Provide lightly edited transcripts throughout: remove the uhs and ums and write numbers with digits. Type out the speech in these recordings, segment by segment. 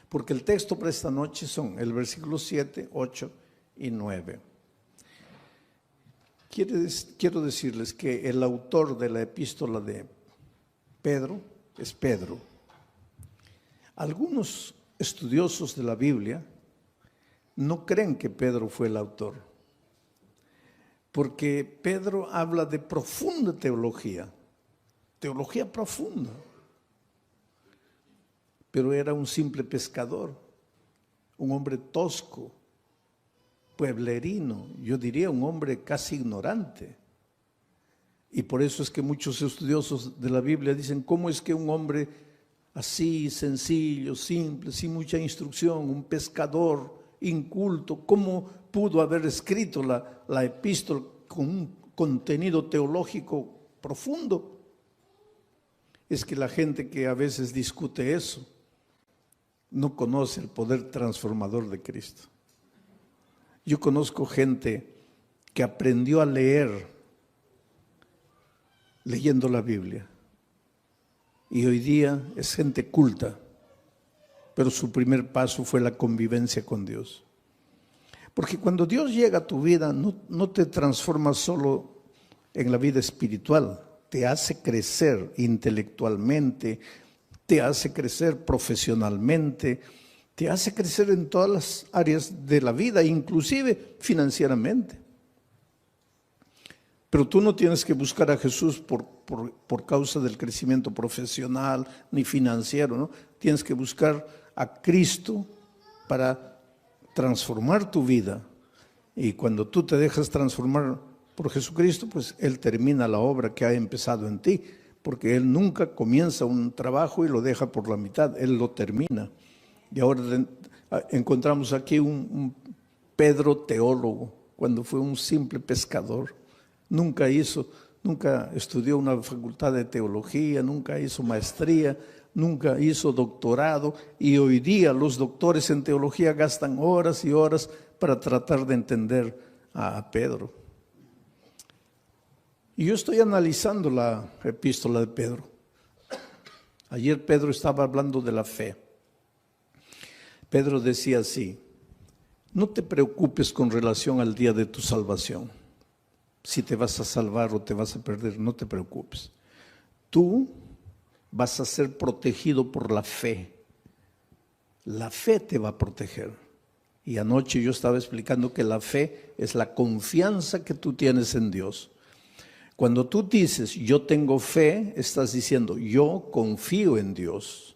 porque el texto para esta noche son el versículo 7, 8 y 9. Quiero decirles que el autor de la epístola de Pedro es Pedro. Algunos estudiosos de la Biblia no creen que Pedro fue el autor, porque Pedro habla de profunda teología profunda, pero era un simple pescador, un hombre tosco, pueblerino, yo diría un hombre casi ignorante. Y por eso es que muchos estudiosos de la Biblia dicen, ¿cómo es que un hombre así, sencillo, simple, sin mucha instrucción, un pescador inculto, cómo pudo haber escrito la epístola con un contenido teológico profundo? Es que la gente que a veces discute eso no conoce el poder transformador de Cristo. Yo conozco gente que aprendió a leer leyendo la Biblia y hoy día es gente culta, pero su primer paso fue la convivencia con Dios. Porque cuando Dios llega a tu vida no te transforma solo en la vida espiritual, te hace crecer intelectualmente, te hace crecer profesionalmente, te hace crecer en todas las áreas de la vida, inclusive financieramente. Pero tú no tienes que buscar a Jesús por causa del crecimiento profesional ni financiero, ¿no? Tienes que buscar a Cristo para transformar tu vida. Y cuando tú te dejas transformar por Jesucristo, pues Él termina la obra que ha empezado en ti, porque Él nunca comienza un trabajo y lo deja por la mitad, Él lo termina. Y ahora encontramos aquí un Pedro teólogo, cuando fue un simple pescador. Nunca estudió una facultad de teología, nunca hizo maestría, nunca hizo doctorado, y hoy día los doctores en teología gastan horas y horas para tratar de entender a Pedro. Y yo estoy analizando la epístola de Pedro. Ayer Pedro estaba hablando de la fe. Pedro decía así: no te preocupes con relación al día de tu salvación. Si te vas a salvar o te vas a perder, no te preocupes. Tú vas a ser protegido por la fe. La fe te va a proteger. Y anoche yo estaba explicando que la fe es la confianza que tú tienes en Dios. Cuando tú dices, yo tengo fe, estás diciendo, yo confío en Dios.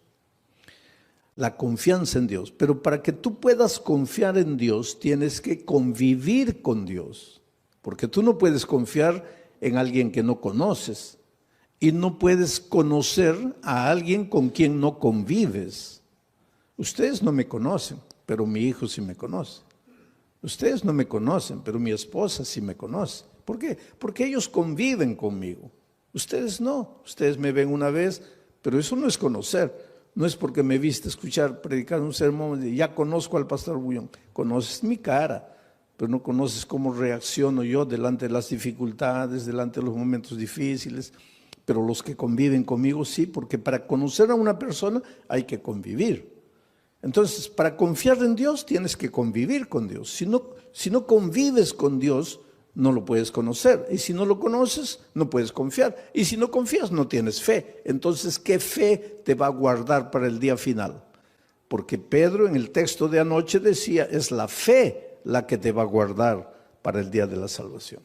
La confianza en Dios. Pero para que tú puedas confiar en Dios, tienes que convivir con Dios. Porque tú no puedes confiar en alguien que no conoces. Y no puedes conocer a alguien con quien no convives. Ustedes no me conocen, pero mi hijo sí me conoce. Ustedes no me conocen, pero mi esposa sí me conoce. ¿Por qué? Porque ellos conviven conmigo. Ustedes no. Ustedes me ven una vez, pero eso no es conocer. No es porque me viste escuchar, predicar un sermón y ya conozco al pastor Bullón. Conoces mi cara, pero no conoces cómo reacciono yo delante de las dificultades, delante de los momentos difíciles. Pero los que conviven conmigo sí, porque para conocer a una persona hay que convivir. Entonces, para confiar en Dios tienes que convivir con Dios. Si no convives con Dios, no lo puedes conocer. Y si no lo conoces, no puedes confiar. Y si no confías, no tienes fe. Entonces, ¿qué fe te va a guardar para el día final? Porque Pedro en el texto de anoche decía, es la fe la que te va a guardar para el día de la salvación.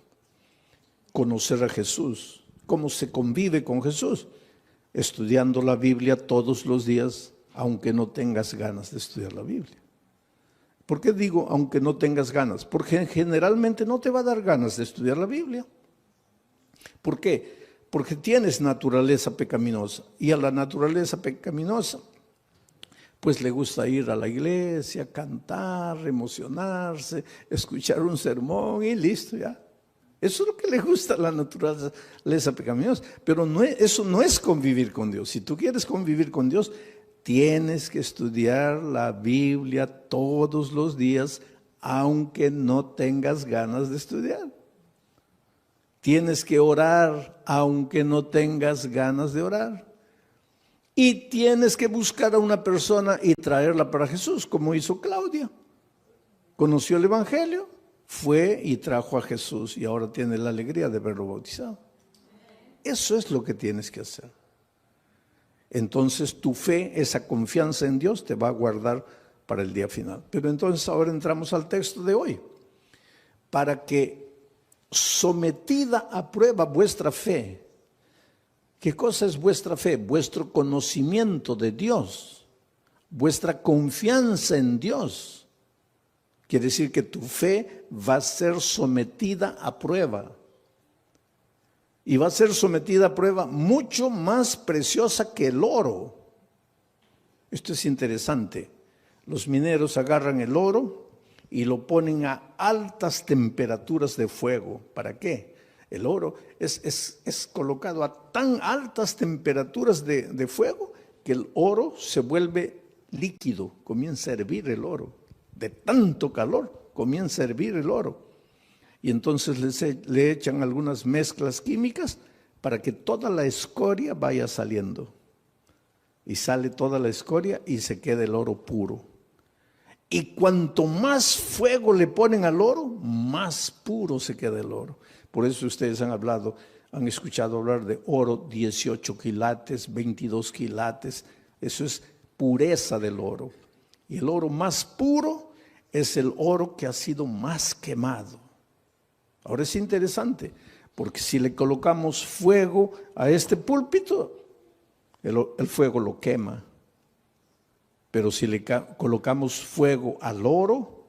Conocer a Jesús. ¿Cómo se convive con Jesús? Estudiando la Biblia todos los días, aunque no tengas ganas de estudiar la Biblia. ¿Por qué digo aunque no tengas ganas? Porque generalmente no te va a dar ganas de estudiar la Biblia. ¿Por qué? Porque tienes naturaleza pecaminosa, y a la naturaleza pecaminosa pues le gusta ir a la iglesia, cantar, emocionarse, escuchar un sermón y listo ya. Eso es lo que le gusta a la naturaleza pecaminosa, pero eso no es convivir con Dios. Si tú quieres convivir con Dios, tienes que estudiar la Biblia todos los días, aunque no tengas ganas de estudiar. Tienes que orar, aunque no tengas ganas de orar. Y tienes que buscar a una persona y traerla para Jesús, como hizo Claudia. Conoció el Evangelio, fue y trajo a Jesús y ahora tiene la alegría de verlo bautizado. Eso es lo que tienes que hacer. Entonces tu fe, esa confianza en Dios te va a guardar para el día final. Pero entonces ahora entramos al texto de hoy. Para que sometida a prueba vuestra fe. ¿Qué cosa es vuestra fe? Vuestro conocimiento de Dios, vuestra confianza en Dios. Quiere decir que tu fe va a ser sometida a prueba. Y va a ser sometida a prueba mucho más preciosa que el oro. Esto es interesante. Los mineros agarran el oro y lo ponen a altas temperaturas de fuego. ¿Para qué? El oro es colocado a tan altas temperaturas de fuego que el oro se vuelve líquido, comienza a hervir el oro. De tanto calor comienza a hervir el oro. Y entonces le echan algunas mezclas químicas para que toda la escoria vaya saliendo. Y sale toda la escoria y se queda el oro puro. Y cuanto más fuego le ponen al oro, más puro se queda el oro. Por eso ustedes han escuchado hablar de oro 18 quilates, 22 quilates. Eso es pureza del oro. Y el oro más puro es el oro que ha sido más quemado. Ahora es interesante, porque si le colocamos fuego a este púlpito, el fuego lo quema. Pero si le colocamos fuego al oro,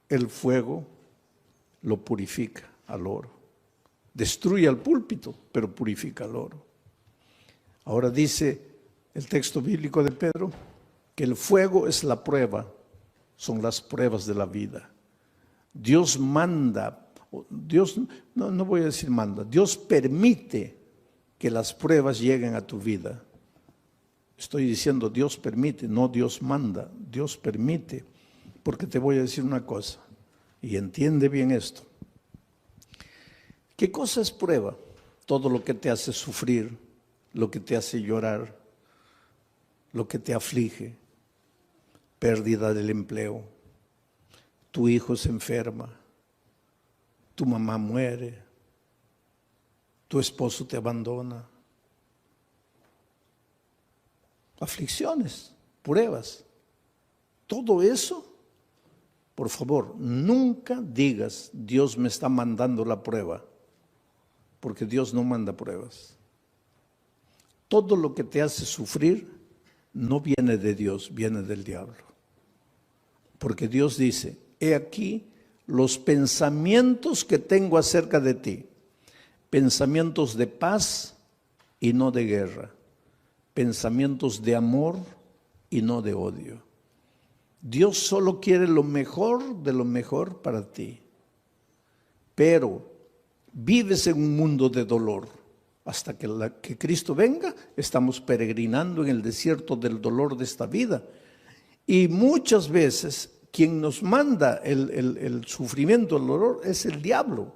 el fuego lo purifica al oro. Destruye al púlpito, pero purifica al oro. Ahora dice el texto bíblico de Pedro que el fuego es la prueba, son las pruebas de la vida. Dios manda, Dios, no voy a decir manda, Dios permite que las pruebas lleguen a tu vida. Estoy diciendo Dios permite, no Dios manda, Dios permite. Porque te voy a decir una cosa, y entiende bien esto. ¿Qué cosa es prueba? Todo lo que te hace sufrir, lo que te hace llorar, lo que te aflige, pérdida del empleo, tu hijo se enferma, tu mamá muere, tu esposo te abandona. Aflicciones, pruebas, todo eso, por favor, nunca digas Dios me está mandando la prueba, porque Dios no manda pruebas. Todo lo que te hace sufrir no viene de Dios, viene del diablo. Porque Dios dice, he aquí los pensamientos que tengo acerca de ti, pensamientos de paz y no de guerra, pensamientos de amor y no de odio. Dios solo quiere lo mejor de lo mejor para ti. Pero vives en un mundo de dolor. Hasta que Cristo venga, estamos peregrinando en el desierto del dolor de esta vida. Y muchas veces quien nos manda el sufrimiento, el dolor, es el diablo.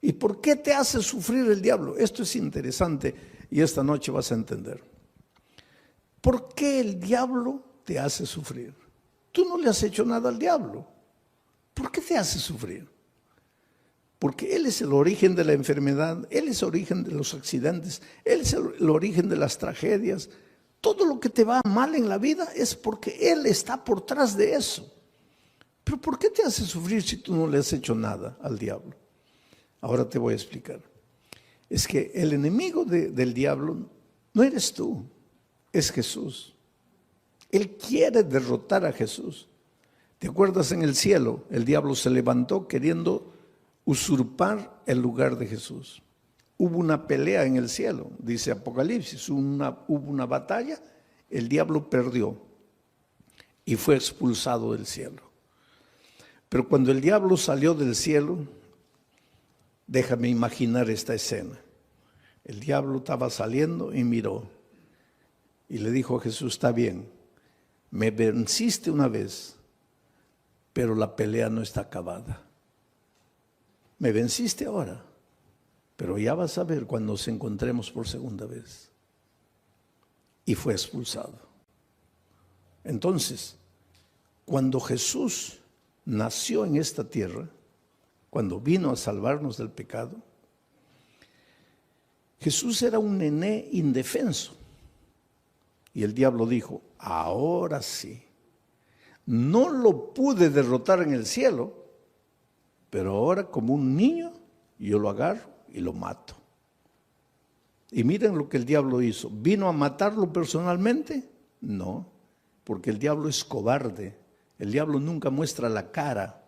¿Y por qué te hace sufrir el diablo? Esto es interesante y esta noche vas a entender. ¿Por qué el diablo te hace sufrir? Tú no le has hecho nada al diablo. ¿Por qué te hace sufrir? Porque Él es el origen de la enfermedad, Él es el origen de los accidentes, Él es el origen de las tragedias. Todo lo que te va mal en la vida es porque Él está por detrás de eso. Pero ¿por qué te hace sufrir si tú no le has hecho nada al diablo? Ahora te voy a explicar. Es que el enemigo del diablo no eres tú, es Jesús. Él quiere derrotar a Jesús. ¿Te acuerdas en el cielo? El diablo se levantó queriendo usurpar el lugar de Jesús. Hubo una pelea en el cielo, dice Apocalipsis, hubo una batalla, el diablo perdió y fue expulsado del cielo. Pero cuando el diablo salió del cielo, déjame imaginar esta escena. El diablo estaba saliendo y miró y le dijo a Jesús, está bien, me venciste una vez, pero la pelea no está acabada. Me venciste ahora, pero ya vas a ver cuando nos encontremos por segunda vez. y fue expulsado. Entonces, cuando Jesús nació en esta tierra, cuando vino a salvarnos del pecado, Jesús era un nené indefenso. Y el diablo dijo, ahora sí, no lo pude derrotar en el cielo, pero ahora como un niño yo lo agarro y lo mato. Y miren lo que el diablo hizo. ¿Vino a matarlo personalmente? No, porque el diablo es cobarde. El diablo nunca muestra la cara.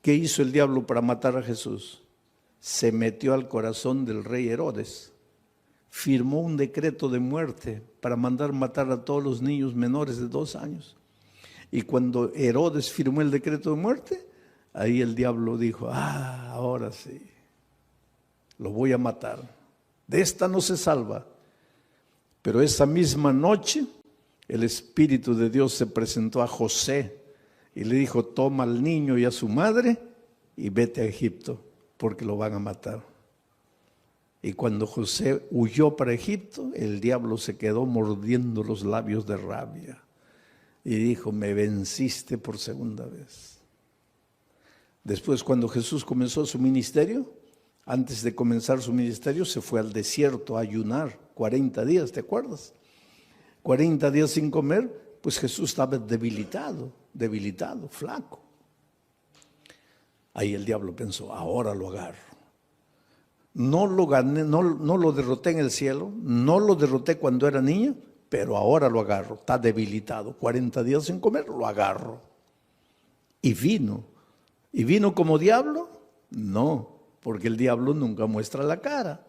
¿Qué hizo el diablo para matar a Jesús? Se metió al corazón del rey Herodes. Firmó un decreto de muerte para mandar matar a todos los niños menores de 2 años. Y cuando Herodes firmó el decreto de muerte, ahí el diablo dijo, ahora sí, lo voy a matar. De esta no se salva. Pero esa misma noche, el Espíritu de Dios se presentó a José y le dijo, toma al niño y a su madre y vete a Egipto, porque lo van a matar. Y cuando José huyó para Egipto, el diablo se quedó mordiendo los labios de rabia. Y dijo, me venciste por segunda vez. Después, cuando Jesús comenzó su ministerio, antes de comenzar su ministerio, se fue al desierto a ayunar 40 días, ¿te acuerdas? 40 días sin comer, pues Jesús estaba debilitado, flaco. Ahí el diablo pensó, ahora lo agarro. No lo gané, no lo derroté en el cielo, no lo derroté cuando era niño, pero ahora lo agarro, está debilitado, 40 días sin comer, lo agarro. Y vino como diablo, no, porque el diablo nunca muestra la cara,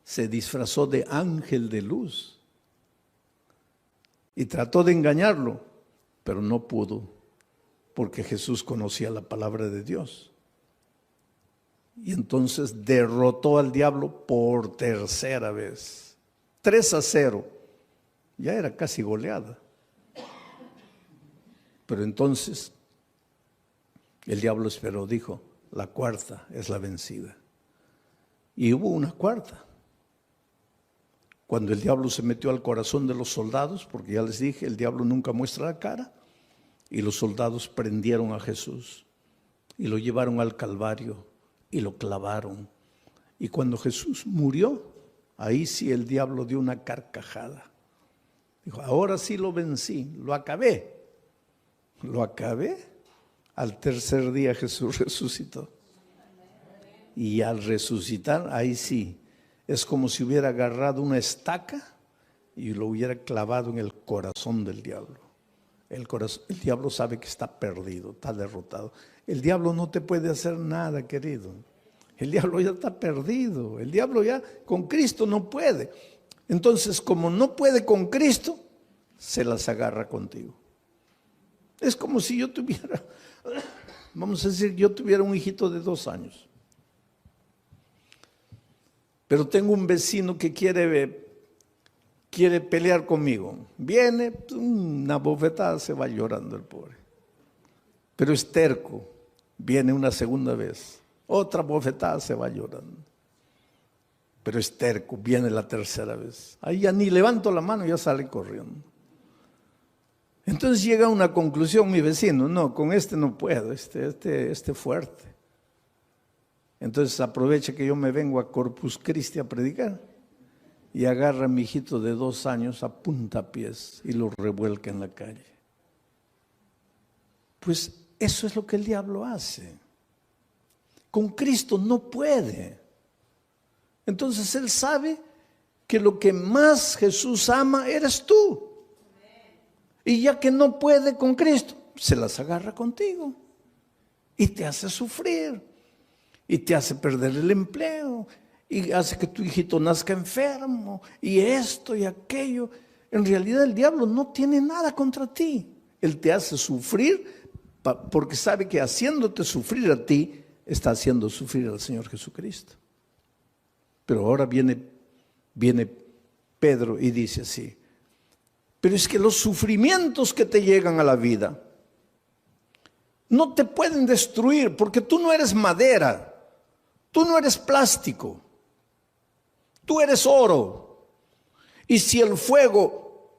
se disfrazó de ángel de luz y trató de engañarlo, pero no pudo, porque Jesús conocía la palabra de Dios. Y entonces derrotó al diablo por tercera vez, 3-0, ya era casi goleada. Pero entonces el diablo esperó, dijo, la cuarta es la vencida. Y hubo una cuarta. Cuando el diablo se metió al corazón de los soldados, porque ya les dije, el diablo nunca muestra la cara, y los soldados prendieron a Jesús y lo llevaron al Calvario y lo clavaron. Y cuando Jesús murió, ahí sí el diablo dio una carcajada. Dijo, ahora sí lo vencí, lo acabé. Lo acabé. Al tercer día Jesús resucitó. Y al resucitar, ahí sí, es como si hubiera agarrado una estaca y lo hubiera clavado en el corazón del diablo. El diablo sabe que está perdido, está derrotado. El diablo no te puede hacer nada, querido. El diablo ya está perdido. El diablo ya con Cristo no puede. Entonces, como no puede con Cristo, se las agarra contigo. Es como si yo tuviera, vamos a decir, yo tuviera un hijito de 2 años. Pero tengo un vecino que quiere pelear conmigo. Viene, una bofetada, se va llorando el pobre. Pero es terco. Viene una segunda vez. Otra bofetada, se va llorando. Pero es terco, viene la tercera vez. Ahí ya ni levanto la mano, ya sale corriendo. Entonces llega a una conclusión mi vecino, no, con este no puedo, este fuerte. Entonces aprovecha que yo me vengo a Corpus Christi a predicar y agarra a mi hijito de 2 años a puntapiés y lo revuelca en la calle. Pues eso es lo que el diablo hace. Con Cristo no puede. Entonces él sabe que lo que más Jesús ama eres tú. Y ya que no puede con Cristo, se las agarra contigo y te hace sufrir y te hace perder el empleo y hace que tu hijito nazca enfermo y esto y aquello. En realidad el diablo no tiene nada contra ti. Él te hace sufrir porque sabe que haciéndote sufrir a ti, está haciendo sufrir al Señor Jesucristo. Pero ahora viene Pedro y dice así, pero es que los sufrimientos que te llegan a la vida no te pueden destruir porque tú no eres madera, tú no eres plástico, tú eres oro. Y si el fuego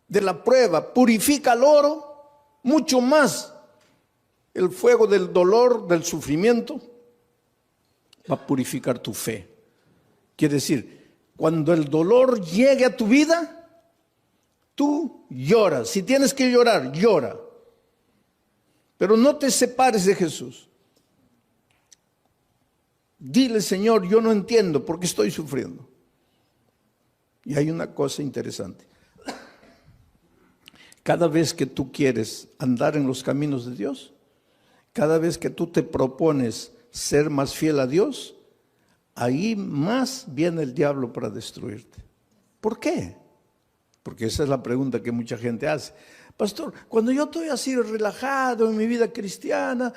de la prueba purifica el oro, mucho más el fuego del dolor, del sufrimiento, va a purificar tu fe. Quiere decir, cuando el dolor llegue a tu vida, tú lloras. Si tienes que llorar, llora. Pero no te separes de Jesús. Dile, Señor, yo no entiendo por qué estoy sufriendo. Y hay una cosa interesante. Cada vez que tú quieres andar en los caminos de Dios, cada vez que tú te propones ser más fiel a Dios, ahí más viene el diablo para destruirte. ¿Por qué? Porque esa es la pregunta que mucha gente hace. Pastor, cuando yo estoy así relajado en mi vida cristiana,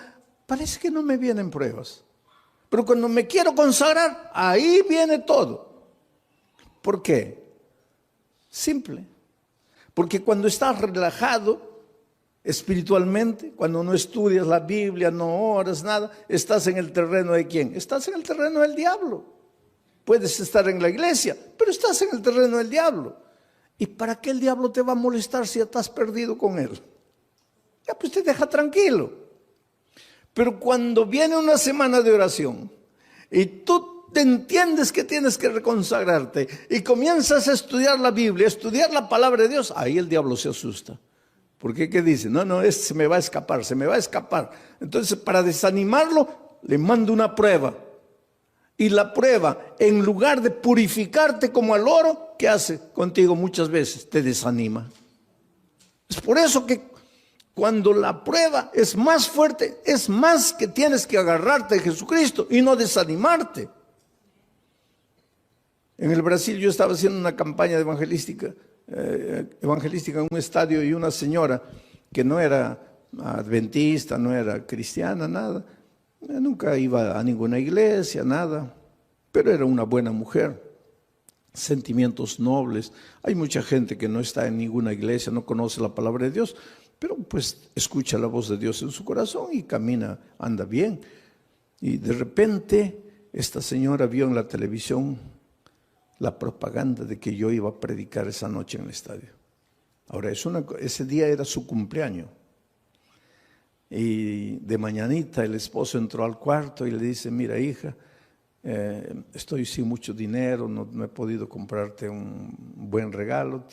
parece que no me vienen pruebas. Pero cuando me quiero consagrar, ahí viene todo. ¿Por qué? Simple. Porque cuando estás relajado espiritualmente, cuando no estudias la Biblia, no oras, nada, estás en el terreno de ¿quién? Estás en el terreno del diablo. Puedes estar en la iglesia, pero estás en el terreno del diablo. ¿Y para qué el diablo te va a molestar si ya estás perdido con él? Ya pues te deja tranquilo. Pero cuando viene una semana de oración y tú te entiendes que tienes que reconsagrarte y comienzas a estudiar la Biblia, a estudiar la palabra de Dios, ahí el diablo se asusta. ¿Por qué? ¿Qué dice? No, se me va a escapar, se me va a escapar. Entonces, para desanimarlo, le mando una prueba. Y la prueba, en lugar de purificarte como el oro, ¿qué hace contigo muchas veces? Te desanima. Es por eso que cuando la prueba es más fuerte, es más que tienes que agarrarte de Jesucristo y no desanimarte. En el Brasil yo estaba haciendo una campaña evangelística en un estadio, y una señora que no era adventista, no era cristiana, nada, nunca iba a ninguna iglesia, nada, pero era una buena mujer, sentimientos nobles. Hay mucha gente que no está en ninguna iglesia, no conoce la palabra de Dios, pero pues escucha la voz de Dios en su corazón y camina, anda bien. Y de repente esta señora vio en la televisión la propaganda de que yo iba a predicar esa noche en el estadio. Ahora, ese día era su cumpleaños. Y de mañanita el esposo entró al cuarto y le dice, mira hija, estoy sin mucho dinero, no he podido comprarte un buen regalo,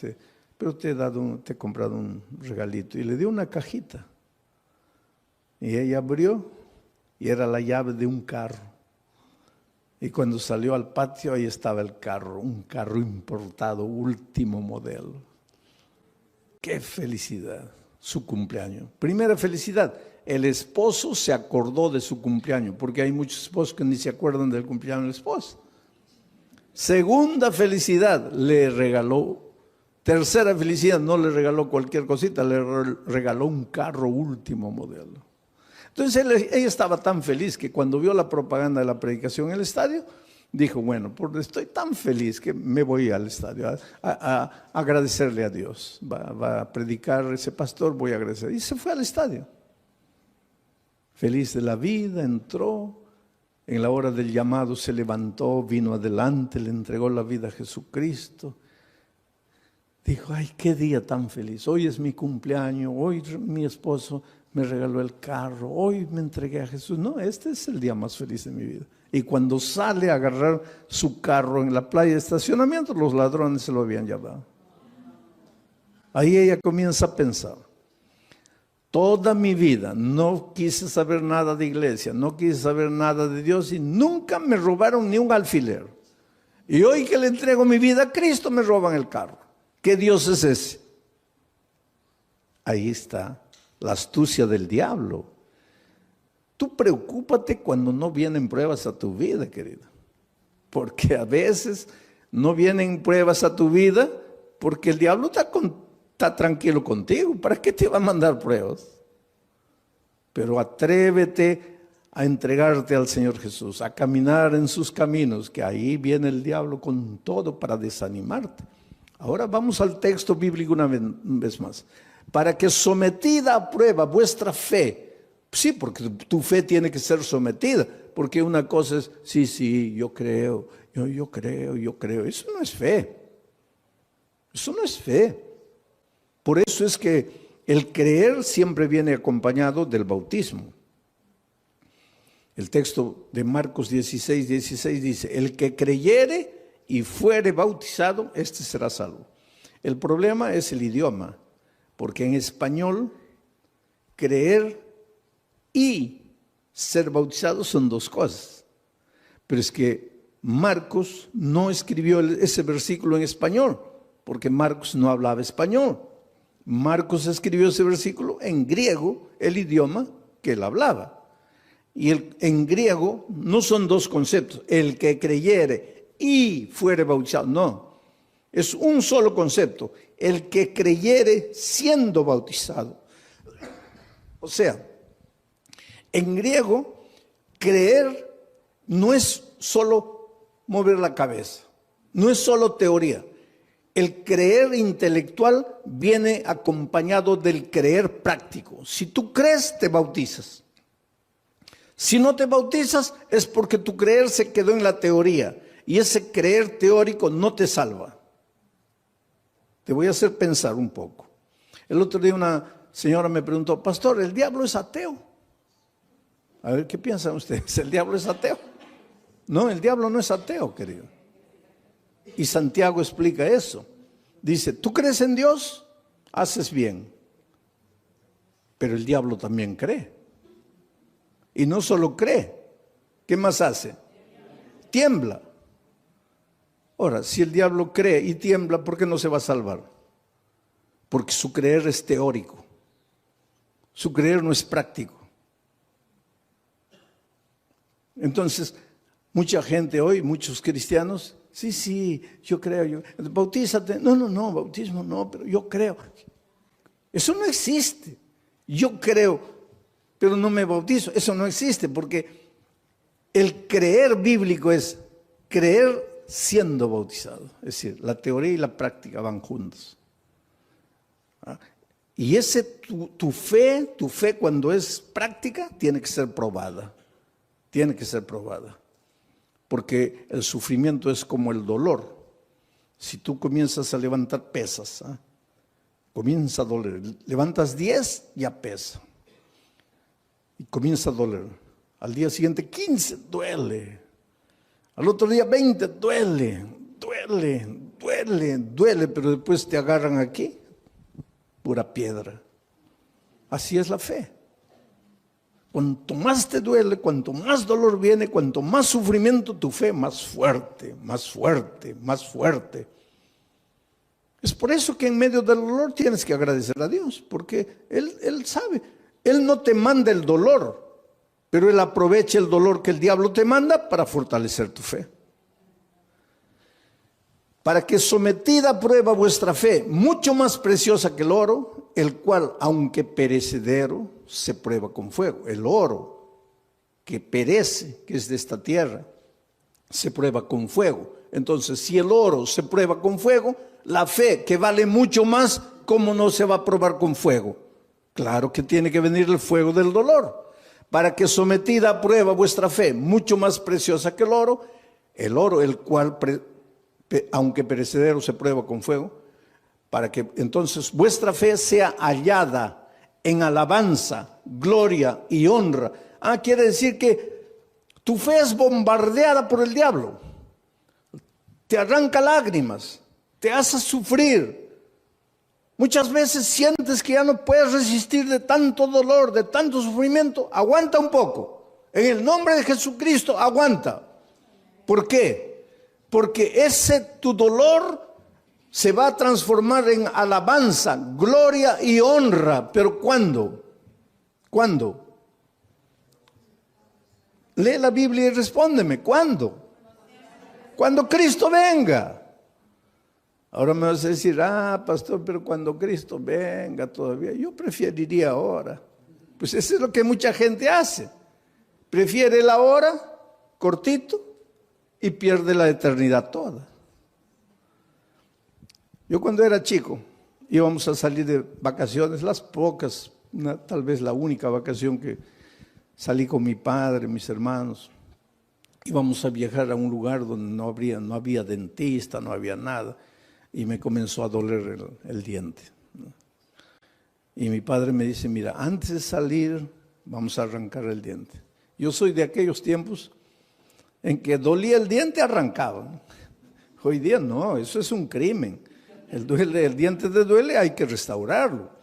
pero te he comprado un regalito. Y le dio una cajita. Y ella abrió y era la llave de un carro. Y cuando salió al patio, ahí estaba el carro, un carro importado, último modelo. ¡Qué felicidad! Su cumpleaños. Primera felicidad, el esposo se acordó de su cumpleaños, porque hay muchos esposos que ni se acuerdan del cumpleaños del esposo. Segunda felicidad, le regaló. Tercera felicidad, no le regaló cualquier cosita, le regaló un carro último modelo. Entonces ella estaba tan feliz que cuando vio la propaganda de la predicación en el estadio, dijo, bueno, estoy tan feliz que me voy al estadio a agradecerle a Dios. Va a predicar ese pastor, voy a agradecer. Y se fue al estadio. Feliz de la vida, entró. En la hora del llamado se levantó, vino adelante, le entregó la vida a Jesucristo. Dijo, ay, qué día tan feliz. Hoy es mi cumpleaños, hoy mi esposo me regaló el carro, hoy me entregué a Jesús. No, este es el día más feliz de mi vida. Y cuando sale a agarrar su carro en la playa de estacionamiento, los ladrones se lo habían llevado. Ahí ella comienza a pensar, toda mi vida no quise saber nada de iglesia, no quise saber nada de Dios y nunca me robaron ni un alfiler. Y hoy que le entrego mi vida a Cristo me roban el carro. ¿Qué Dios es ese? Ahí está la astucia del diablo. Tú preocúpate cuando no vienen pruebas a tu vida, querida. Porque a veces no vienen pruebas a tu vida porque el diablo está tranquilo contigo. ¿Para qué te va a mandar pruebas? Pero atrévete a entregarte al Señor Jesús, a caminar en sus caminos, que ahí viene el diablo con todo para desanimarte. Ahora vamos al texto bíblico una vez más. Para que sometida a prueba vuestra fe, sí, porque tu fe tiene que ser sometida, porque una cosa es, sí, yo creo, yo creo, eso no es fe. Eso no es fe. Por eso es que el creer siempre viene acompañado del bautismo. El texto de Marcos 16, 16 dice, el que creyere y fuere bautizado, este será salvo. El problema es el idioma, porque en español creer y ser bautizado son dos cosas. Pero es que Marcos no escribió ese versículo en español, porque Marcos no hablaba español. Marcos escribió ese versículo en griego, el idioma que él hablaba. Y en griego no son dos conceptos, el que creyere y fuere bautizado, no. Es un solo concepto, el que creyere siendo bautizado. O sea, en griego, creer no es solo mover la cabeza, no es solo teoría. El creer intelectual viene acompañado del creer práctico. Si tú crees, te bautizas. Si no te bautizas, es porque tu creer se quedó en la teoría. Y ese creer teórico no te salva. Te voy a hacer pensar un poco. El otro día una señora me preguntó, pastor, ¿el diablo es ateo? A ver, ¿qué piensan ustedes? ¿El diablo es ateo? No, el diablo no es ateo, querido. Y Santiago explica eso. Dice, ¿tú crees en Dios? Haces bien. Pero el diablo también cree. Y no solo cree. ¿Qué más hace? Tiembla. Ahora, si el diablo cree y tiembla, ¿por qué no se va a salvar? Porque su creer es teórico. Su creer no es práctico. Entonces, mucha gente hoy, muchos cristianos, sí, yo creo, bautízate. No, bautismo no, pero yo creo. Eso no existe. Yo creo, pero no me bautizo. Eso no existe, porque el creer bíblico es creer siendo bautizado. Es decir, la teoría y la práctica van juntos. Y tu fe cuando es práctica, tiene que ser probada. Tiene que ser probada. Porque el sufrimiento es como el dolor. Si tú comienzas a levantar pesas, comienza a doler. Levantas 10, ya pesa. Y comienza a doler. Al día siguiente 15, duele. Al otro día 20, duele, pero después te agarran aquí, pura piedra. Así es la fe. Cuanto más te duele, cuanto más dolor viene, cuanto más sufrimiento, tu fe más fuerte, más fuerte, más fuerte. Es por eso que en medio del dolor tienes que agradecer a Dios, porque Él sabe. Él no te manda el dolor, pero Él aprovecha el dolor que el diablo te manda para fortalecer tu fe. Para que sometida a prueba vuestra fe, mucho más preciosa que el oro, el cual, aunque perecedero, se prueba con fuego. El oro que perece, que es de esta tierra, se prueba con fuego. Entonces, si el oro se prueba con fuego, la fe, que vale mucho más, ¿cómo no se va a probar con fuego? Claro que tiene que venir el fuego del dolor. Para que sometida a prueba vuestra fe, mucho más preciosa que el oro el cual, aunque perecedero, se prueba con fuego, para que entonces vuestra fe sea hallada en alabanza, gloria y honra. Quiere decir que tu fe es bombardeada por el diablo. Te arranca lágrimas, te hace sufrir. Muchas veces sientes que ya no puedes resistir de tanto dolor, de tanto sufrimiento. Aguanta un poco. En el nombre de Jesucristo, aguanta. ¿Por qué? Porque tu dolor se va a transformar en alabanza, gloria y honra. ¿Pero cuándo? ¿Cuándo? Lee la Biblia y respóndeme. ¿Cuándo? Cuando Cristo venga. Ahora me vas a decir, pastor, pero cuando Cristo venga todavía, yo preferiría ahora. Pues eso es lo que mucha gente hace. Prefiere la hora, cortito, y pierde la eternidad toda. Yo cuando era chico, íbamos a salir de vacaciones, las pocas, tal vez la única vacación que salí con mi padre, mis hermanos. Íbamos a viajar a un lugar donde no había dentista, no había nada. y me comenzó a doler el diente. Y mi padre me dice, mira, antes de salir vamos a arrancar el diente. Yo soy de aquellos tiempos en que dolía el diente, arrancaba. Hoy día no, eso es un crimen. El diente te duele, hay que restaurarlo.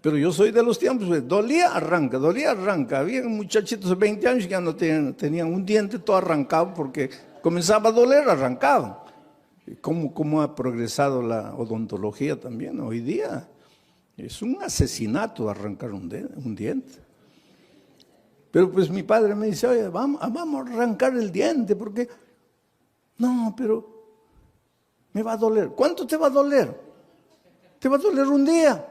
Pero yo soy de los tiempos, dolía, arranca, dolía, arranca. Había muchachitos de 20 años que ya no tenían un diente todo arrancado porque comenzaba a doler, arrancaban. ¿Cómo ha progresado la odontología también hoy día? Es un asesinato arrancar un diente. Pero pues mi padre me dice, oye, vamos a arrancar el diente porque... No, pero me va a doler. ¿Cuánto te va a doler? Te va a doler un día.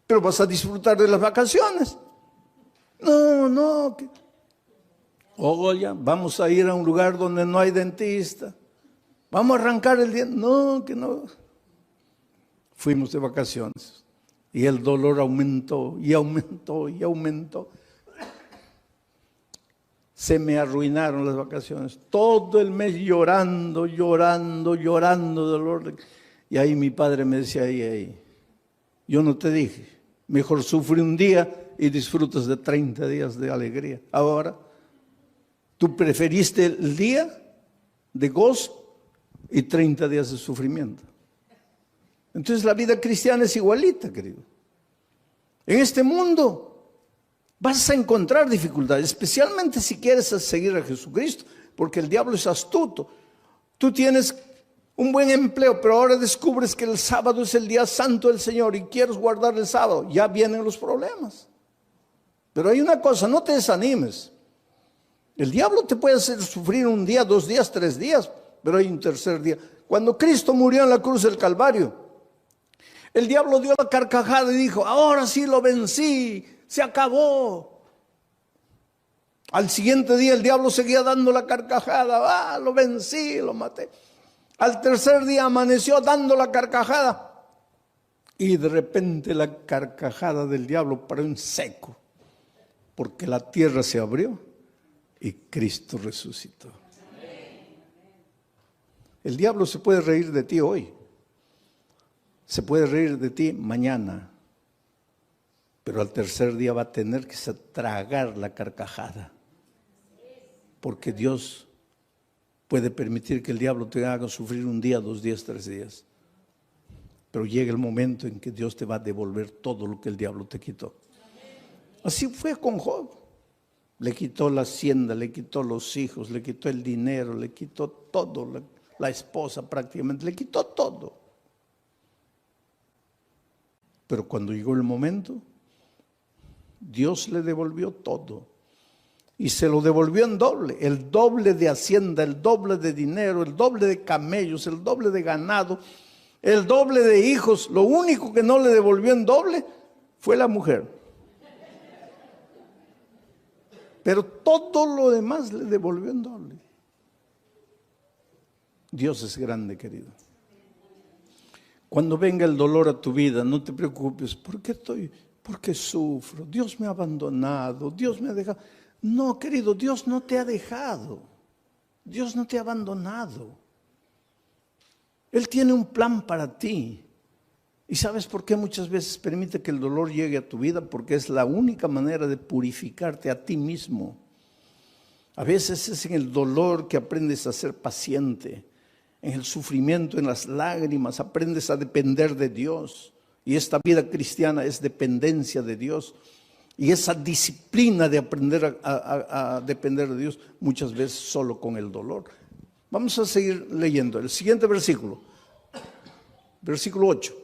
Pero vas a disfrutar de las vacaciones. No. Oye, vamos a ir a un lugar donde no hay dentista. Vamos a arrancar el diente. No, que no. Fuimos de vacaciones. Y el dolor aumentó, y aumentó, y aumentó. Se me arruinaron las vacaciones. Todo el mes llorando dolor. Y ahí mi padre me decía, yo no te dije. Mejor sufre un día y disfrutas de 30 días de alegría. Ahora, tú preferiste el día de gozo y 30 días de sufrimiento. Entonces la vida cristiana es igualita, querido. En este mundo vas a encontrar dificultades, especialmente si quieres seguir a Jesucristo, porque el diablo es astuto. Tú tienes un buen empleo, pero ahora descubres que el sábado es el día santo del Señor y quieres guardar el sábado, ya vienen los problemas. Pero hay una cosa, no te desanimes. El diablo te puede hacer sufrir un día, 2 días, 3 días, pero hay un tercer día. Cuando Cristo murió en la cruz del Calvario, el diablo dio la carcajada y dijo, ahora sí lo vencí, se acabó. Al siguiente día el diablo seguía dando la carcajada, lo vencí, lo maté. Al tercer día amaneció dando la carcajada y de repente la carcajada del diablo paró en seco porque la tierra se abrió y Cristo resucitó. El diablo se puede reír de ti hoy, se puede reír de ti mañana, pero al tercer día va a tener que tragar la carcajada porque Dios puede permitir que el diablo te haga sufrir un día, 2 días, 3 días. Pero llega el momento en que Dios te va a devolver todo lo que el diablo te quitó. Así fue con Job. Le quitó la hacienda, le quitó los hijos, le quitó el dinero, le quitó todo, la esposa prácticamente, le quitó todo. Pero cuando llegó el momento, Dios le devolvió todo. Y se lo devolvió en doble, el doble de hacienda, el doble de dinero, el doble de camellos, el doble de ganado, el doble de hijos. Lo único que no le devolvió en doble fue la mujer. Pero todo lo demás le devolvió en doble. Dios es grande, querido. Cuando venga el dolor a tu vida, no te preocupes. ¿Por qué sufro? Dios me ha abandonado, Dios me ha dejado. No, querido, Dios no te ha dejado. Dios no te ha abandonado. Él tiene un plan para ti. ¿Y sabes por qué muchas veces permite que el dolor llegue a tu vida? Porque es la única manera de purificarte a ti mismo. A veces es en el dolor que aprendes a ser paciente. En el sufrimiento, en las lágrimas, aprendes a depender de Dios. Y esta vida cristiana es dependencia de Dios. Y esa disciplina de aprender a depender de Dios, muchas veces solo con el dolor. Vamos a seguir leyendo. El siguiente versículo. Versículo 8.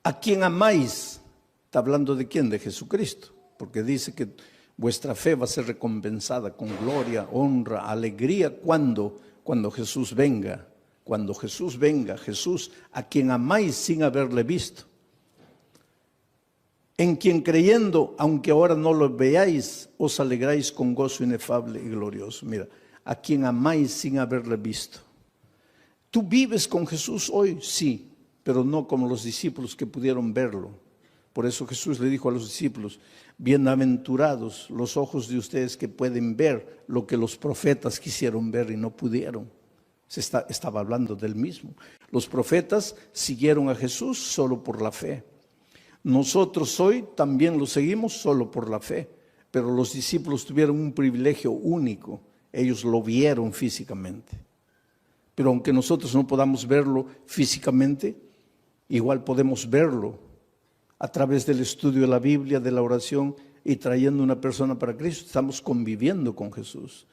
¿A quién amáis? Está hablando de quién, de Jesucristo. Porque dice que vuestra fe va a ser recompensada con gloria, honra, alegría. ¿Cuándo? Cuando Jesús venga. Cuando Jesús venga, Jesús a quien amáis sin haberle visto, en quien creyendo, aunque ahora no lo veáis, os alegráis con gozo inefable y glorioso. Mira, a quien amáis sin haberle visto. ¿Tú vives con Jesús hoy? Sí, pero no como los discípulos que pudieron verlo. Por eso Jesús le dijo a los discípulos, bienaventurados los ojos de ustedes que pueden ver lo que los profetas quisieron ver y no pudieron. Estaba hablando del mismo. Los profetas siguieron a Jesús solo por la fe. Nosotros hoy también lo seguimos solo por la fe, pero los discípulos tuvieron un privilegio único. Ellos lo vieron físicamente. Pero aunque nosotros no podamos verlo físicamente, igual podemos verlo a través del estudio de la Biblia, de la oración y trayendo una persona para Cristo. Estamos conviviendo con Jesús.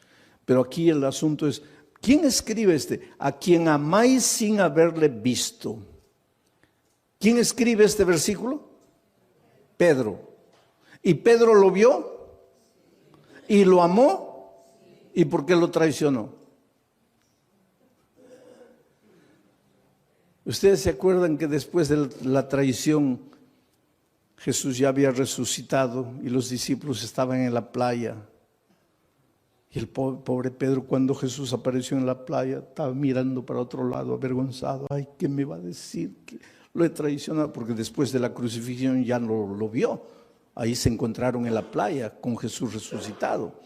Pero aquí el asunto es, ¿quién escribe a quien amáis sin haberle visto? ¿Quién escribe este versículo? Pedro. ¿Y Pedro lo vio? ¿Y lo amó? ¿Y por qué lo traicionó? Ustedes se acuerdan que después de la traición Jesús ya había resucitado y los discípulos estaban en la playa. Y el pobre Pedro, cuando Jesús apareció en la playa, estaba mirando para otro lado, avergonzado. Ay, ¿qué me va a decir? Que lo he traicionado, porque después de la crucifixión ya no lo vio. Ahí se encontraron en la playa con Jesús resucitado.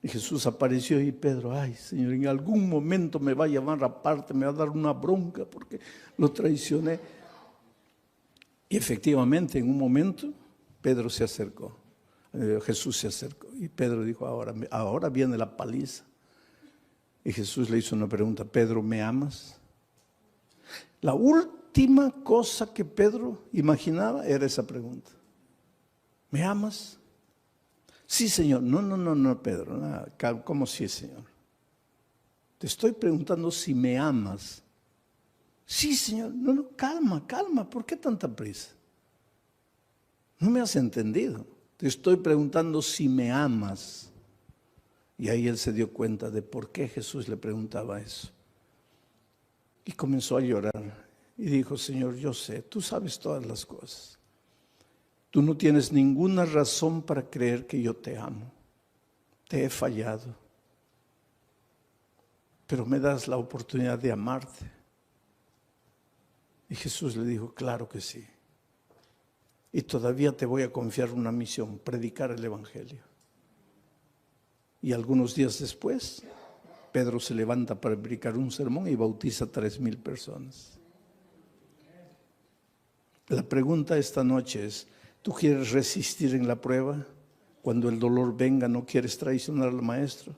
Y Jesús apareció y Pedro, ay Señor, en algún momento me va a llamar aparte, me va a dar una bronca porque lo traicioné. Y efectivamente, en un momento, Pedro se acercó. Jesús se acercó y Pedro dijo, ahora viene la paliza. Y Jesús le hizo una pregunta, Pedro, ¿me amas? La última cosa que Pedro imaginaba era esa pregunta. ¿Me amas? Sí, Señor. No, Pedro. Nada. ¿Cómo sí, Señor? Te estoy preguntando si me amas. Sí, Señor. No, calma. ¿Por qué tanta prisa? No me has entendido. Te estoy preguntando si me amas. Y ahí él se dio cuenta de por qué Jesús le preguntaba eso. Y comenzó a llorar. Y dijo, Señor, yo sé, tú sabes todas las cosas. Tú no tienes ninguna razón para creer que yo te amo. Te he fallado. Pero me das la oportunidad de amarte. Y Jesús le dijo, claro que sí. Y todavía te voy a confiar una misión, predicar el Evangelio. Y algunos días después, Pedro se levanta para predicar un sermón y bautiza a 3,000 personas. La pregunta esta noche es, ¿tú quieres resistir en la prueba? Cuando el dolor venga, ¿no quieres traicionar al Maestro?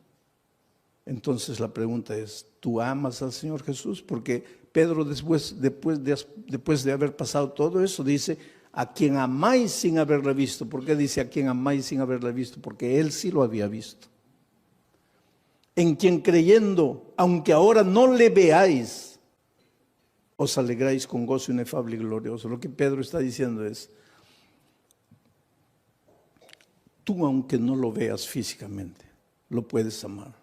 Entonces la pregunta es, ¿tú amas al Señor Jesús? Porque Pedro después de haber pasado todo eso, dice, a quien amáis sin haberle visto. ¿Por qué dice a quien amáis sin haberle visto? Porque él sí lo había visto. En quien creyendo, aunque ahora no le veáis, os alegráis con gozo inefable y glorioso. Lo que Pedro está diciendo es, tú aunque no lo veas físicamente, lo puedes amar.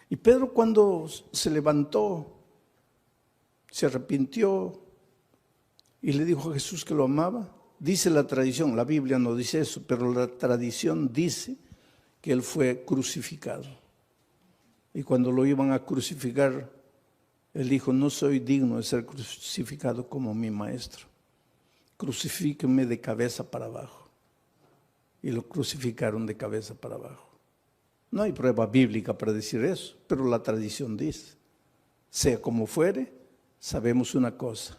Y Pedro cuando se levantó, se arrepintió y le dijo a Jesús que lo amaba, dice la tradición, la Biblia no dice eso, pero la tradición dice que él fue crucificado. Y cuando lo iban a crucificar, él dijo, no soy digno de ser crucificado como mi Maestro. Crucifíquenme de cabeza para abajo. Y lo crucificaron de cabeza para abajo. No hay prueba bíblica para decir eso, pero la tradición dice, sea como fuere, sabemos una cosa.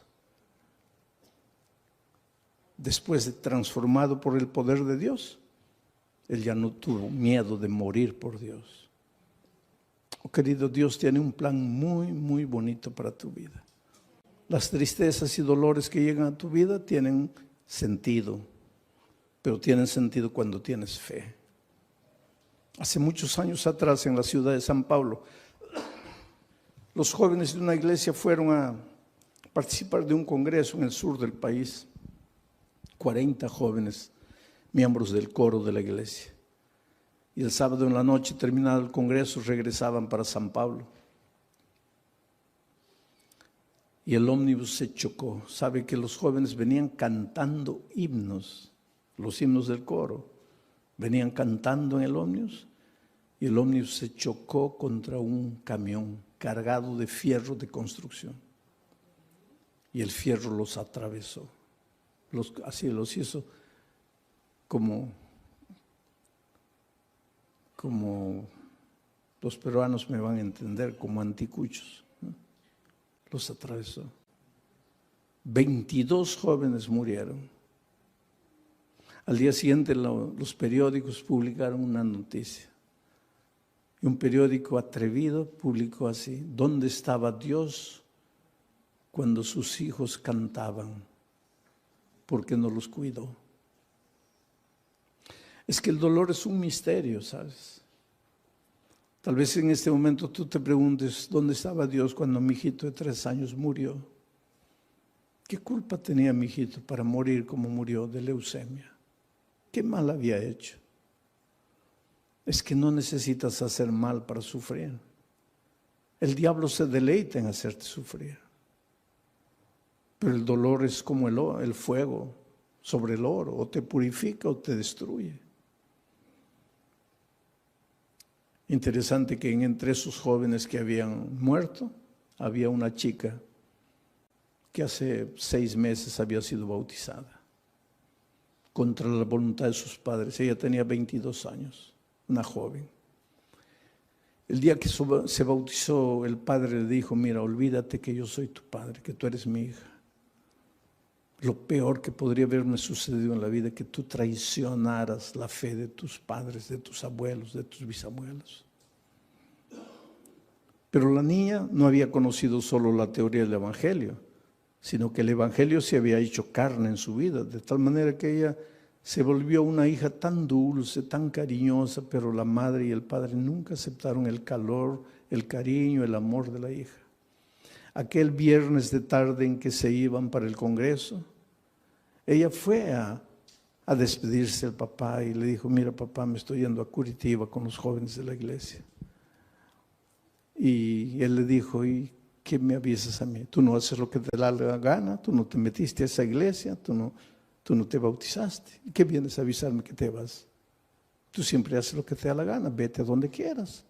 Después de transformado por el poder de Dios, él ya no tuvo miedo de morir por Dios. Oh, querido, Dios tiene un plan muy, muy bonito para tu vida. Las tristezas y dolores que llegan a tu vida tienen sentido, pero tienen sentido cuando tienes fe. Hace muchos años atrás, en la ciudad de San Pablo, los jóvenes de una iglesia fueron a participar de un congreso en el sur del país. 40 jóvenes, miembros del coro de la iglesia. Y el sábado en la noche, terminado el congreso, regresaban para San Pablo. Y el ómnibus se chocó. Sabe que los jóvenes venían cantando himnos, los himnos del coro. Venían cantando en el ómnibus y el ómnibus se chocó contra un camión cargado de fierro de construcción. Y el fierro los atravesó, así los hizo como los peruanos me van a entender, como anticuchos, ¿no? Los atravesó. 22 jóvenes murieron. Al día siguiente los periódicos publicaron una noticia. Y un periódico atrevido publicó así: ¿dónde estaba Dios cuando sus hijos cantaban? ¿Por qué no los cuidó? Es que el dolor es un misterio, ¿sabes? Tal vez en este momento tú te preguntes, ¿dónde estaba Dios cuando mi hijito de 3 años murió? ¿Qué culpa tenía mi hijito para morir como murió de leucemia? ¿Qué mal había hecho? Es que no necesitas hacer mal para sufrir. El diablo se deleita en hacerte sufrir. Pero el dolor es como el fuego sobre el oro, o te purifica o te destruye. Interesante que entre esos jóvenes que habían muerto, había una chica que hace 6 meses había sido bautizada, contra la voluntad de sus padres. Ella tenía 22 años, una joven. El día que se bautizó, el padre le dijo: mira, olvídate que yo soy tu padre, que tú eres mi hija. Lo peor que podría haberme sucedido en la vida es que tú traicionaras la fe de tus padres, de tus abuelos, de tus bisabuelos. Pero la niña no había conocido solo la teoría del Evangelio, sino que el Evangelio se había hecho carne en su vida, de tal manera que ella se volvió una hija tan dulce, tan cariñosa, pero la madre y el padre nunca aceptaron el calor, el cariño, el amor de la hija. Aquel viernes de tarde en que se iban para el congreso, ella fue a despedirse del papá y le dijo: mira papá, me estoy yendo a Curitiba con los jóvenes de la iglesia. Y él le dijo: ¿y qué me avisas a mí? Tú no haces lo que te da la gana, tú no te metiste a esa iglesia, tú no te bautizaste. ¿Y qué vienes a avisarme que te vas? Tú siempre haces lo que te da la gana, vete a donde quieras.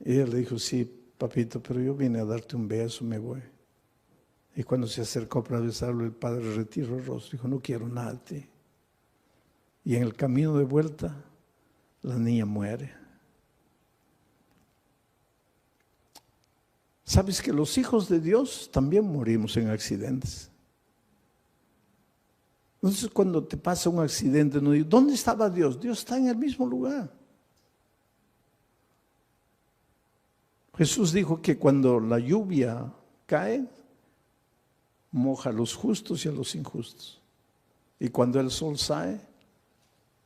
Y ella le dijo: sí, papito, pero yo vine a darte un beso, me voy. Y cuando se acercó para besarlo, el padre retiró el rostro, dijo: no quiero nada de ti. Y en el camino de vuelta, la niña muere. ¿Sabes que los hijos de Dios también morimos en accidentes? Entonces, cuando te pasa un accidente, no digo: ¿dónde estaba Dios? Dios está en el mismo lugar. Jesús dijo que cuando la lluvia cae, moja a los justos y a los injustos. Y cuando el sol sale,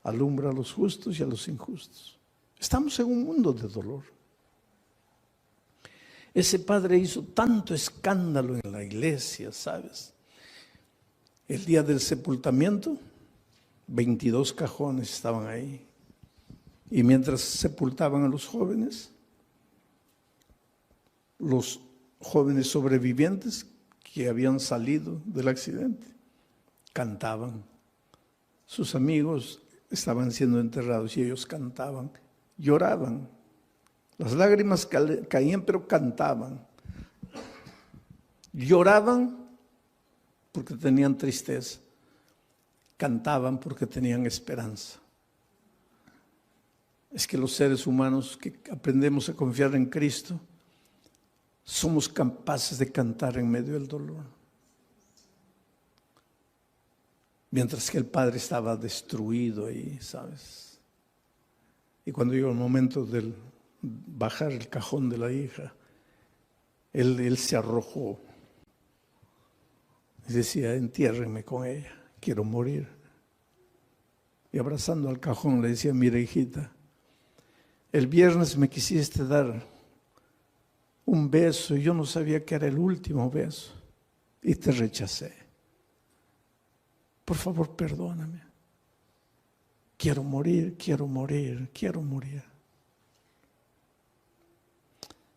alumbra a los justos y a los injustos. Estamos en un mundo de dolor. Ese padre hizo tanto escándalo en la iglesia, ¿sabes? El día del sepultamiento, 22 cajones estaban ahí. Y mientras sepultaban a los jóvenes sobrevivientes que habían salido del accidente, cantaban. Sus amigos estaban siendo enterrados y ellos cantaban, lloraban. Las lágrimas caían, pero cantaban. Lloraban porque tenían tristeza. Cantaban porque tenían esperanza. Es que los seres humanos que aprendemos a confiar en Cristo, somos capaces de cantar en medio del dolor. Mientras que el padre estaba destruido ahí, ¿sabes? Y cuando llegó el momento de bajar el cajón de la hija, él se arrojó y decía: entiérrenme con ella, quiero morir. Y abrazando al cajón le decía: mira hijita, el viernes me quisiste dar un beso y yo no sabía que era el último beso y te rechacé. Por favor, perdóname. Quiero morir, quiero morir, quiero morir.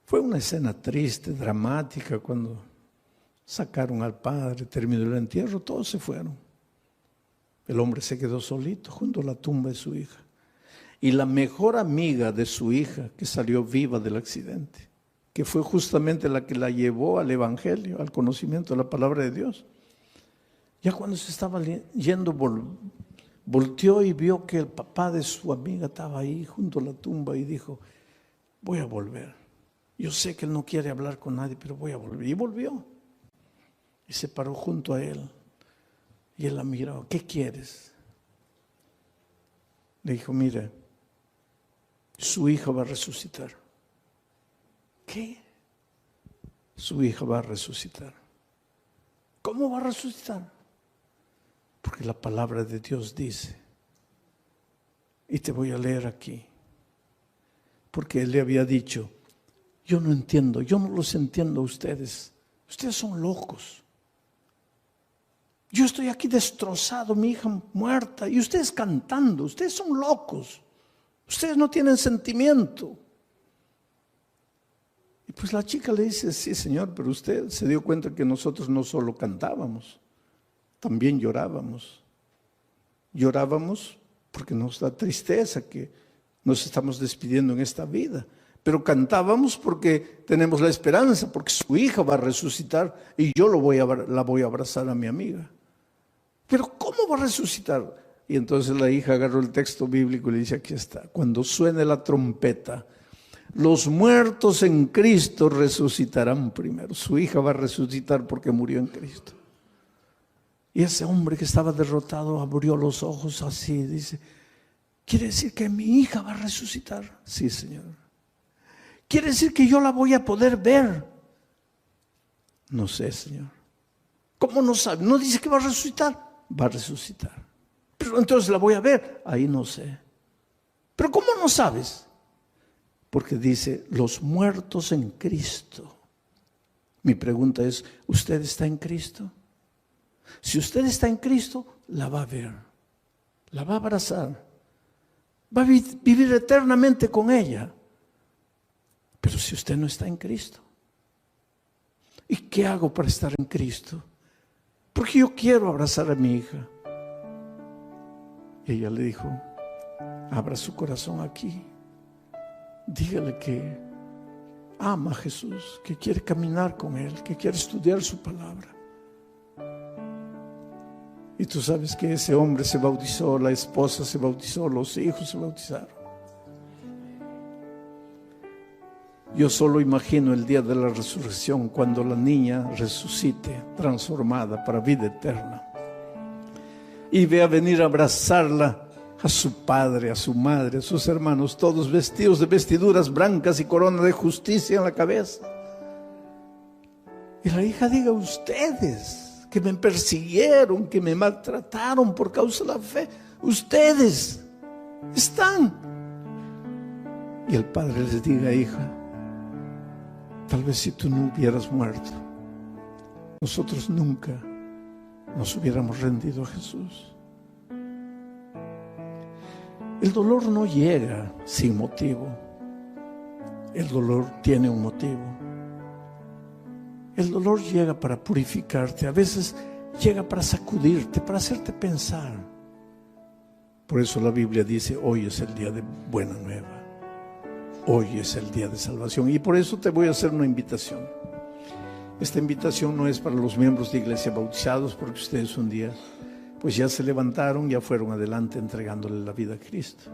Fue una escena triste, dramática, cuando sacaron al padre, terminó el entierro, todos se fueron. El hombre se quedó solito junto a la tumba de su hija. Y la mejor amiga de su hija, que salió viva del accidente, que fue justamente la que la llevó al Evangelio, al conocimiento de la palabra de Dios, Ya cuando se estaba yendo, volteó y vio que el papá de su amiga estaba ahí junto a la tumba y dijo, voy a volver. Yo sé que él no quiere hablar con nadie, pero voy a volver. Y volvió. Y se paró junto a él. Y él la miró, ¿qué quieres? Le dijo, mire, su hija va a resucitar. ¿Qué? Su hija va a resucitar. ¿Cómo va a resucitar? Porque la palabra de Dios dice, y te voy a leer aquí, porque él le había dicho, yo no entiendo, yo no los entiendo a ustedes, ustedes son locos. Yo estoy aquí destrozado, mi hija muerta, y ustedes cantando, ustedes son locos, ustedes no tienen sentimiento. Y pues la chica le dice, sí señor, pero usted se dio cuenta que nosotros no solo cantábamos, también llorábamos. Llorábamos porque nos da tristeza que nos estamos despidiendo en esta vida. Pero cantábamos porque tenemos la esperanza, porque su hija va a resucitar y yo la voy a abrazar a mi amiga. Pero ¿cómo va a resucitar? Y entonces la hija agarró el texto bíblico y le dice, aquí está, cuando suene la trompeta, los muertos en Cristo resucitarán primero. Su hija va a resucitar porque murió en Cristo. Y ese hombre que estaba derrotado abrió los ojos así, dice, ¿quiere decir que mi hija va a resucitar? Sí, Señor. ¿Quiere decir que yo la voy a poder ver? No sé, Señor. ¿Cómo no sabe? No dice que va a resucitar. Va a resucitar. Pero entonces la voy a ver. Ahí no sé. ¿Pero cómo no sabes? Porque dice, los muertos en Cristo. Mi pregunta es, ¿usted está en Cristo? Si usted está en Cristo, la va a ver, la va a abrazar, va a vivir eternamente con ella. Pero si usted no está en Cristo, ¿y qué hago para estar en Cristo? Porque yo quiero abrazar a mi hija. Y ella le dijo, abra su corazón aquí, dígale que ama a Jesús, que quiere caminar con Él, que quiere estudiar su palabra. Y tú sabes que ese hombre se bautizó, la esposa se bautizó, los hijos se bautizaron. Yo solo imagino el día de la resurrección, cuando la niña resucite, transformada para vida eterna. Y vea venir a abrazarla a su padre, a su madre, a sus hermanos, todos vestidos de vestiduras blancas y corona de justicia en la cabeza. Y la hija diga, ustedes que me persiguieron, que me maltrataron por causa de la fe, ustedes están. Y el padre les diga, hija, tal vez si tú no hubieras muerto, nosotros nunca nos hubiéramos rendido a Jesús. El dolor no llega sin motivo. El dolor tiene un motivo. El dolor llega para purificarte, a veces llega para sacudirte, para hacerte pensar. Por eso la Biblia dice, hoy es el día de buena nueva, hoy es el día de salvación. Y por eso te voy a hacer una invitación. Esta invitación no es para los miembros de iglesia bautizados, porque ustedes un día pues ya se levantaron, ya fueron adelante entregándole la vida a Cristo.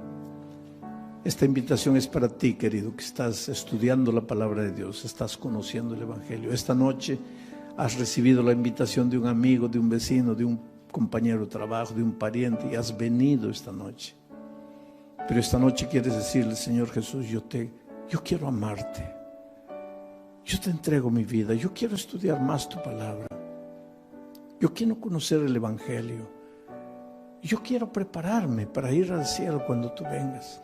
Esta invitación es para ti, querido, que estás estudiando la palabra de Dios, estás conociendo el Evangelio. Esta noche has recibido la invitación de un amigo, de un vecino, de un compañero de trabajo, de un pariente, y has venido esta noche. Pero esta noche quieres decirle, Señor Jesús, yo quiero amarte. Yo te entrego mi vida, yo quiero estudiar más tu palabra. Yo quiero conocer el Evangelio. Yo quiero prepararme para ir al cielo cuando tú vengas.